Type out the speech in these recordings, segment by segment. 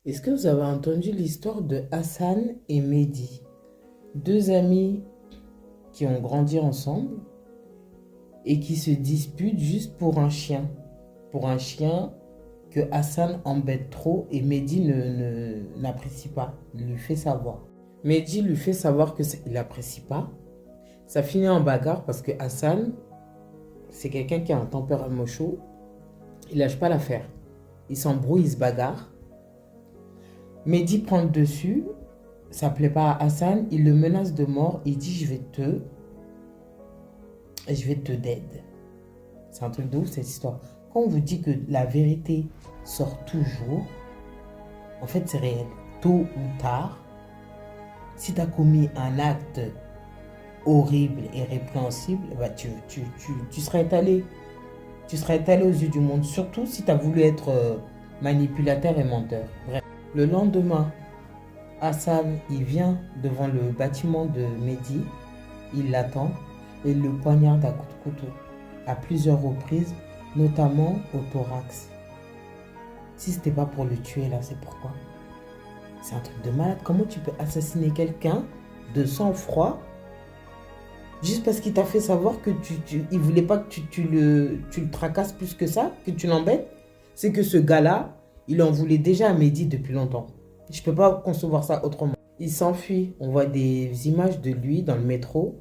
Est-ce que vous avez entendu l'histoire de Hassan et Mehdi? Deux amis qui ont grandi ensemble et qui se disputent juste pour un chien. Pour un chien que Hassan embête trop et Mehdi n'apprécie pas. Il lui fait savoir. Mehdi lui fait savoir que il n'apprécie pas. Ça finit en bagarre parce que Hassan, c'est quelqu'un qui a un tempérament chaud. Il lâche pas l'affaire. Il s'embrouille, il se bagarre. Mehdi prend le dessus, ça plaît pas à Hassan, il le menace de mort, il dit je vais te dead. C'est un truc de ouf cette histoire. Quand on vous dit que la vérité sort toujours, en fait c'est réel. Tôt ou tard, si tu as commis un acte horrible et répréhensible, bah tu seras étalé. Tu seras étalé aux yeux du monde, surtout si tu as voulu être manipulateur et menteur. Bref. Le lendemain, Hassan, il vient devant le bâtiment de Mehdi, il l'attend et il le poignarde à coups de couteau à plusieurs reprises, notamment au thorax. Si c'était pas pour le tuer là, c'est pourquoi? C'est un truc de malade. Comment tu peux assassiner quelqu'un de sang-froid juste parce qu'il t'a fait savoir que il voulait pas que tu le tracasses plus que ça, que tu l'embêtes? C'est que ce gars-là, il en voulait déjà à Mehdi depuis longtemps. Je peux pas concevoir ça autrement. Il s'enfuit. On voit des images de lui dans le métro.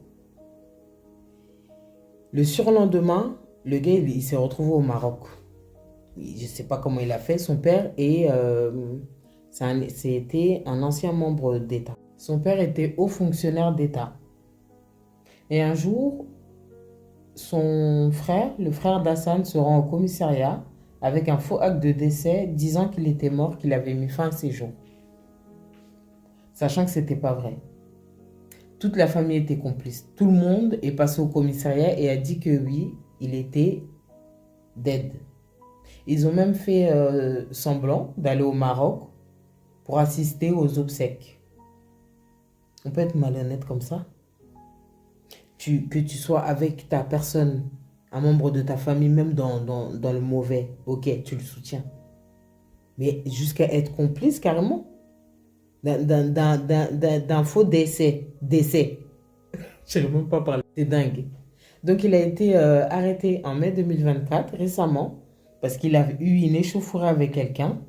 Le surlendemain, le gars, il s'est retrouvé au Maroc. Je ne sais pas comment il a fait. Son père c'était un ancien membre d'État. Son père était haut fonctionnaire d'État. Et un jour, son frère, le frère d'Hassan, se rend au commissariat avec un faux acte de décès disant qu'il était mort, qu'il avait mis fin à ses jours. Sachant que c'était pas vrai. Toute la famille était complice. Tout le monde est passé au commissariat et a dit que oui, il était dead. Ils ont même fait semblant d'aller au Maroc pour assister aux obsèques. On peut être malhonnête comme ça. Que tu sois avec ta personne, un membre de ta famille, même dans le mauvais, ok, tu le soutiens. Mais jusqu'à être complice carrément d'un faux décès. Décès. Je ne sais même pas parler. C'est dingue. Donc il a été arrêté en mai 2024, récemment, parce qu'il a eu une échauffourée avec quelqu'un.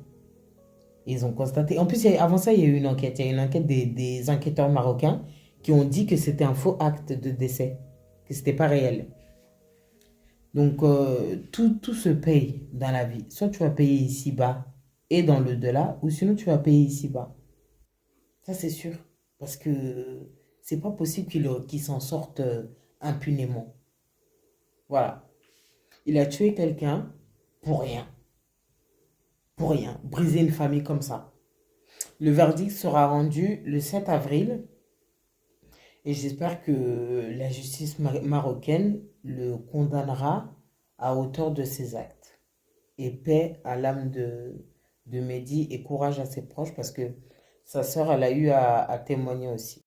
Ils ont constaté. En plus, avant ça, il y a eu une enquête. Il y a eu une enquête des enquêteurs marocains qui ont dit que c'était un faux acte de décès, que c'était pas réel. Donc tout se paye dans la vie. Soit tu vas payer ici-bas et dans le delà, ou sinon tu vas payer ici-bas. Ça, c'est sûr. Parce que c'est pas possible qu'il s'en sorte impunément. Voilà. Il a tué quelqu'un pour rien. Pour rien. Briser une famille comme ça. Le verdict sera rendu le 7 avril et j'espère que la justice marocaine le condamnera à hauteur de ses actes. Et paix à l'âme de Mehdi et courage à ses proches parce que sa sœur, elle a eu à témoigner aussi.